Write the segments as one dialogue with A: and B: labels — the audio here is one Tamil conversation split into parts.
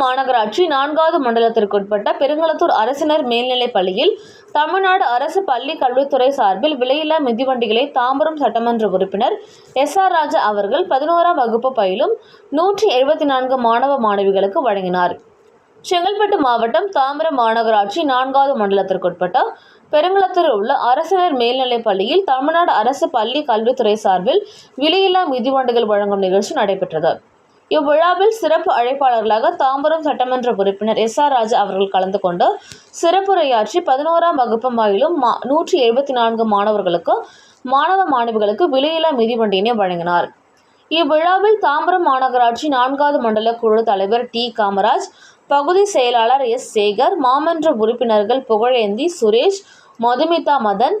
A: மாநகராட்சி 4வது மண்டலத்திற்குட்பட்ட பெருங்களத்தூர் அரசினர் மேல்நிலைப் பள்ளியில் தமிழ்நாடு அரசு பள்ளி கல்வித்துறை சார்பில் விலையில்லா மிதிவண்டிகளை தாம்பரம் சட்டமன்ற உறுப்பினர் SR ராஜா அவர்கள் 11ஆம் வகுப்பு பயிலும் 174 மாணவ மாணவிகளுக்கு வழங்கினார். செங்கல்பட்டு மாவட்டம் தாம்பரம் மாநகராட்சி 4வது மண்டலத்திற்குட்பட்ட பெருங்களத்தூரில் உள்ள அரசினர் மேல்நிலைப் பள்ளியில் தமிழ்நாடு அரசு பள்ளி கல்வித்துறை சார்பில் விலையில்லா மிதிவண்டிகள் வழங்கும் நிகழ்ச்சி நடைபெற்றது. இவ்விழாவில் சிறப்பு அழைப்பாளர்களாக தாம்பரம் சட்டமன்ற உறுப்பினர் SR ராஜா அவர்கள் கலந்து கொண்டு சிறப்புரையாற்றி 11ஆம் வகுப்பு பயிலும் 174 மாணவ மாணவிகளுக்கு விலையில்லா மிதிவண்டியினை வழங்கினார். இவ்விழாவில் தாம்பரம் மாநகராட்சி 4வது மண்டல குழு தலைவர் T. காமராஜ், பகுதி செயலாளர் S. சேகர், மாமன்ற உறுப்பினர்கள் புகழேந்தி, சுரேஷ், மதுமிதா மதன்,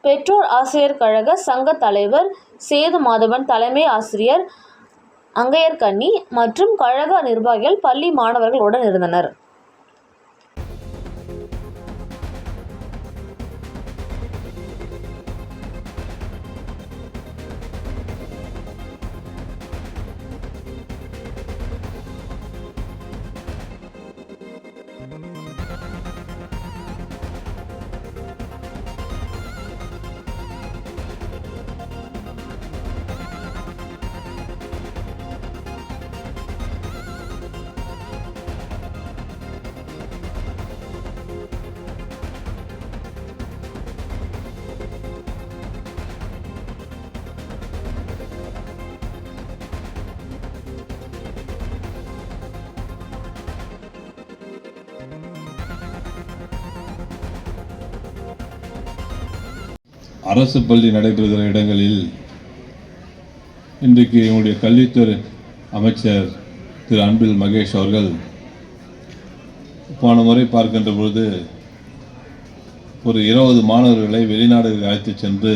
A: பெற்றோர் ஆசிரியர் கழக சங்க தலைவர் சேது மாதவன், தலைமை ஆசிரியர் அங்கையர்கண்ணி மற்றும் கழக நிர்வாகிகள், பள்ளி மாணவர்கள் உடன் இருந்தனர்.
B: அரசு பள்ளி நடைபெறுகிற இடங்களில் இன்றைக்கு எங்களுடைய கல்வித்துறை அமைச்சர் திரு அன்பில் மகேஷ் அவர்கள் போன முறை பார்க்கின்ற பொழுது ஒரு 20 மாணவர்களை வெளிநாடுகளுக்கு அழைத்து சென்று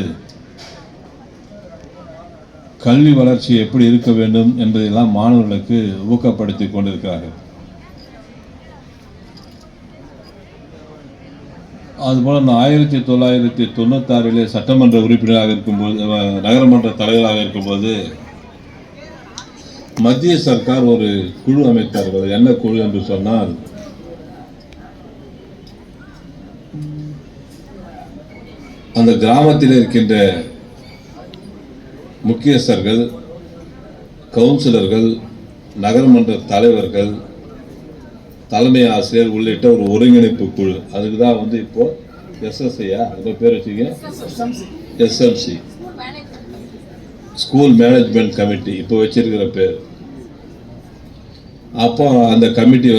B: கல்வி வளர்ச்சி எப்படி இருக்க வேண்டும் என்பதையெல்லாம் மாணவர்களுக்கு ஊக்கப்படுத்தி கொண்டிருக்கிறார்கள். அதுபோல் நான் 1996 சட்டமன்ற உறுப்பினராக இருக்கும்போது, நகரமன்ற தலைவராக இருக்கும்போது மத்திய சர்க்கார் ஒரு குழு அமைத்தார்கள். என்ன குழு என்று சொன்னால், அந்த கிராமத்தில் இருக்கின்ற முக்கியஸ்தர்கள், கவுன்சிலர்கள், நகரமன்ற தலைவர்கள், தலைமை ஆசிரியர் உள்ளிட்ட ஒரு ஒருங்கிணைப்பு குழு. அதுக்கு தான் இப்போ SSI அந்த பேர் வச்சுக்க SMC, ஸ்கூல் மேனேஜ்மெண்ட் கமிட்டி இப்போ வச்சிருக்கிற பேர். அப்போ அந்த கமிட்டி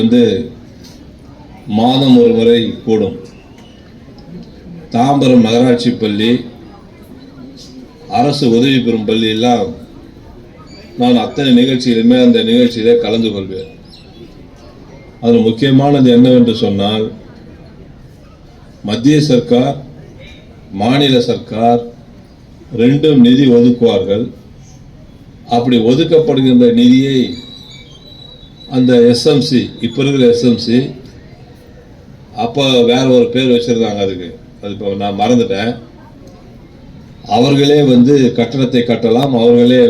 B: மாதம் ஒரு முறை கூடும். தாம்பரம் நகராட்சி பள்ளி, அரசு உதவி பெறும் பள்ளியெல்லாம் நான் அத்தனை நிகழ்ச்சியிலுமே அந்த நிகழ்ச்சியிலே கலந்து கொள்வேன். அதில் முக்கியமானது என்னவென்று சொன்னால், மத்திய சர்க்கார், மாநில சர்க்கார் ரெண்டும் நிதி ஒதுக்குவார்கள். அப்படி ஒதுக்கப்படுகின்ற நிதியை அந்த SMC, இப்போ இருக்கிற SMC, அப்போ வேற ஒரு பேர் வச்சிருந்தாங்க அதுக்கு, அது இப்போ நான் மறந்துட்டேன். அவர்களே கட்டணத்தை கட்டலாம், அவர்களே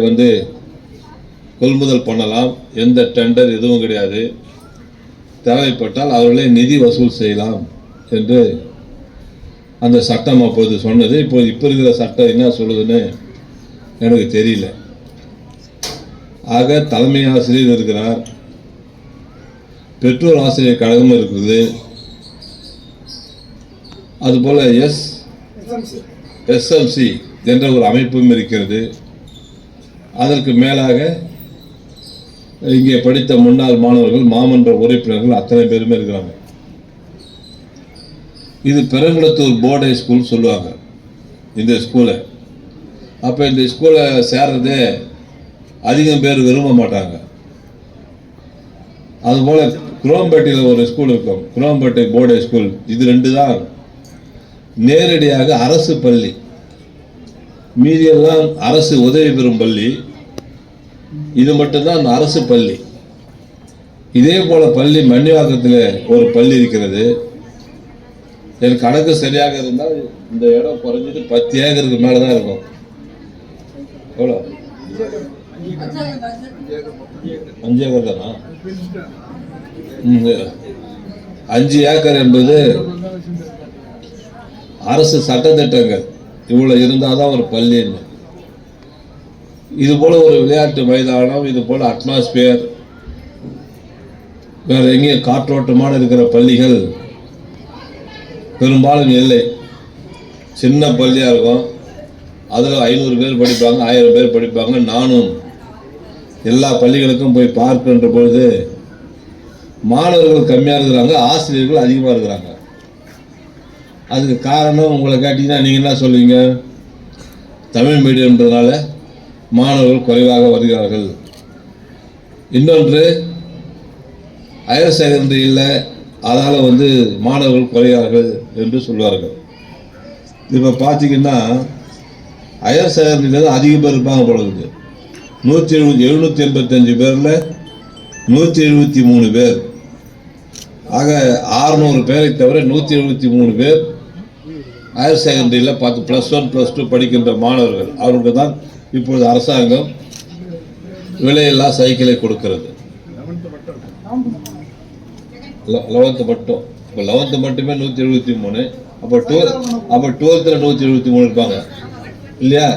B: கொள்முதல் பண்ணலாம், எந்த டெண்டர் எதுவும் கிடையாது. தேவைப்பட்டால் அவர்களே நிதி வசூல் செய்யலாம் என்று அந்த சட்டம் அப்போது சொன்னது. இப்போ இருக்கிற சட்டம் என்ன சொல்லுதுன்னு எனக்கு தெரியல. ஆக தலைமை ஆசிரியர் இருக்கிறார், பெற்றோர் ஆசிரியர் கழகம் இருக்குது, அதுபோல SMC என்ற ஒரு அமைப்பும் இருக்கிறது. அதற்கு மேலாக இங்கே படித்த முன்னாள் மாணவர்கள், மாமன்ற உறுப்பினர்கள் அத்தனை பேருமே இருக்கிறாங்க. இது பெருங்களத்தூர் போர்டு ஸ்கூல் சொல்லுவாங்க இந்த ஸ்கூலை. அப்போ இந்த ஸ்கூலை சேர்றதே அதிகம் பேர் விரும்ப மாட்டாங்க. அதுபோல் குரோம்பேட்டையில் ஒரு ஸ்கூல் இருக்கும், குரோம்பேட்டை போர்டு ஸ்கூல். இது ரெண்டு தான் நேரடியாக அரசு பள்ளி, மீதியெல்லாம் அரசு உதவி பெறும் பள்ளி. இது மட்டும்தான் அரசு பள்ளி. இதே போல பள்ளி மண்ணிவாக்கத்தில் ஒரு பள்ளி இருக்கிறது. என் கணக்கு சரியாக இருந்தால் இந்த இடம் குறைஞ்சது 10 ஏக்கருக்கு மேலே தான் இருக்கும். எவ்வளோ 5 ஏக்கர் தானா? 5 ஏக்கர் என்பது அரசு சட்டத்திட்டங்கள் இவ்வளவு இருந்தாதான் ஒரு பள்ளின்னு. இது போல ஒரு விளையாட்டு மைதானம், இது போல அட்மாஸ்பியர் வேற எங்கேயும் காற்றோட்டமான இருக்கிற பள்ளிகள் பெரும்பாலும் இல்லை. சின்ன பள்ளியாக இருக்கும், அதில் 500 பேர் படிப்பாங்க, 1000 பேர் படிப்பாங்க. நானும் எல்லா பள்ளிகளுக்கும் போய் பார்க்கின்ற பொழுது மாணவர்கள் கம்மியாக இருக்கிறாங்க, ஆசிரியர்கள் அதிகமாக இருக்கிறாங்க. அதுக்கு காரணம் உங்களை கேட்டிங்கன்னா நீங்கள் என்ன சொல்லுவீங்க? தமிழ் மீடியம்ன்றதுனால மாணவர்கள் குறைவாக வருகிறார்கள். இன்னொன்று ஹையர் செகண்டரி இல்லை, அதனால் மாணவர்கள் குறைகிறார்கள் என்று சொல்வார்கள். இப்போ பார்த்தீங்கன்னா ஹையர் செகண்டரியில் தான் அதிக பேர் இருப்பாங்க போல இருக்குது. 785 பேரில் 173 பேர், ஆக 600 பேரை தவிர 173 பேர் ஹையர் செகண்டரியில் +1 +2 படிக்கின்ற மாணவர்கள். அவருக்கு தான் இப்பொழுது அரசாங்கம் விலையில்லா சைக்கிளை கொடுக்கிறது. 11th மட்டும். இப்போ 11th மட்டுமே 173. அப்போ 12th 173 இருப்பாங்க இல்லையா?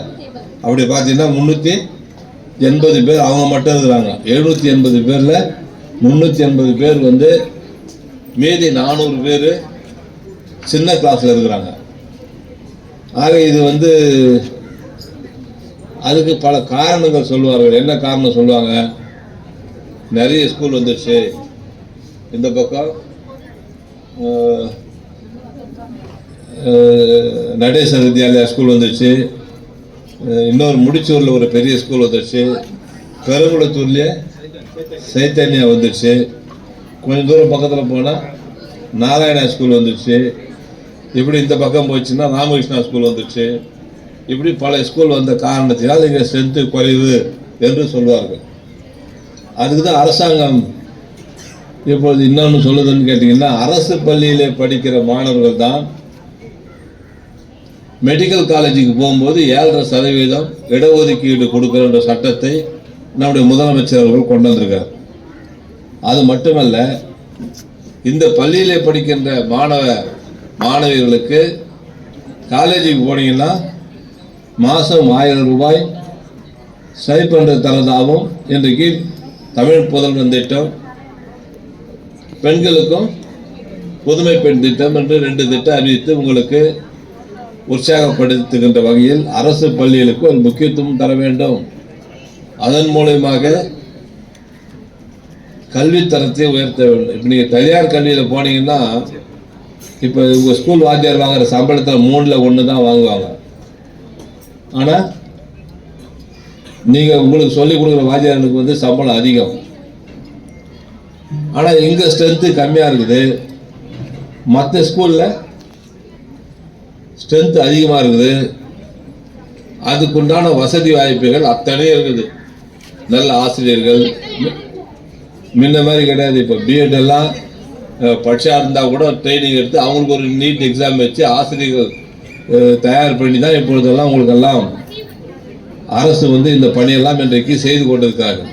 B: அப்படி பார்த்தீங்கன்னா 380 பேர் அவங்க மட்டும் இருக்கிறாங்க. 780 பேரில் 380 பேர் மீதி 400 பேர் சின்ன கிளாஸில் இருக்கிறாங்க. ஆக இது அதுக்கு பல காரணங்கள் சொல்லுவார்கள். என்ன காரணம் சொல்லுவாங்க? நிறைய ஸ்கூல் வந்துடுச்சு, இந்த பக்கம் நடேச வித்யாலயா ஸ்கூல் வந்துடுச்சு, இன்னொரு முடிச்சூரில் ஒரு பெரிய ஸ்கூல் வந்துடுச்சு, பெருங்குளத்தூர்லேயே சைத்தன்யா வந்துடுச்சு, கொஞ்சம் தூரம் பக்கத்தில் போனால் நாராயணா ஸ்கூல் வந்துடுச்சு, இப்படி இந்த பக்கம் போச்சுன்னா ராமகிருஷ்ணா ஸ்கூல் வந்துடுச்சு. இப்படி பல ஸ்கூல் வந்த காரணத்தினால் இங்கே ஸ்ட்ரென்த்து குறைவு என்று சொல்வார்கள். அதுக்கு தான் அரசாங்கம் இப்பொழுது இன்னொன்று சொல்லுதுன்னு கேட்டிங்கன்னா, அரசு பள்ளியிலே படிக்கிற மாணவர்கள் தான் மெடிக்கல் காலேஜுக்கு போகும்போது 7.5% இடஒதுக்கீடு கொடுக்குற சட்டத்தை நம்முடைய முதலமைச்சர் அவர்கள் கொண்டு வந்திருக்கார். அது மட்டுமல்ல, இந்த பள்ளியிலே படிக்கின்ற மாணவிகளுக்கு காலேஜுக்கு போனீங்கன்னா மாதம் 1000 ரூபாய் ஸ்டைபண்ட் தரதாகவும் இன்றைக்கு தமிழ் புதல்வன் திட்டம், பெண்களுக்கும் புதுமை பெண் திட்டம் என்று 2 திட்டம் அறிவித்து உங்களுக்கு உற்சாகப்படுத்துகின்ற வகையில் அரசு பள்ளிகளுக்கு ஒரு முக்கியத்துவம் தர வேண்டும். அதன் மூலமாக கல்வித்தரத்தை உயர்த்த வேண்டும். இப்போ நீங்கள் தனியார் கல்வியில் போனீங்கன்னா, இப்போ உங்கள் ஸ்கூல் வாத்தியார் வாங்குகிற சம்பளத்தில் 3ல் 1 தான் வாங்குவாங்க. ஆனால் நீங்கள் உங்களுக்கு சொல்லிக் கொடுக்குற வாத்தியார்களுக்கு சம்பளம் அதிகம். ஆனால் எங்கள் ஸ்ட்ரென்த்து கம்மியாக இருக்குது, மற்ற ஸ்கூலில் ஸ்ட்ரென்த் அதிகமாக இருக்குது. அதுக்குண்டான வசதி வாய்ப்புகள் அத்தனையும் இருக்குது. நல்ல ஆசிரியர்கள் முன்ன மாதிரி கிடையாது. இப்போ பிஎட் எல்லாம் படிச்சா இருந்தால் கூட ட்ரைனிங் எடுத்து அவங்களுக்கு ஒரு நீட் எக்ஸாம் வச்சு ஆசிரியர்கள் தயார் பண்ணி தான் இப்பொழுதெல்லாம் உங்களுக்கெல்லாம் அரசு இந்த பணியெல்லாம் இன்றைக்கு செய்து கொண்டிருக்கிறார்கள்.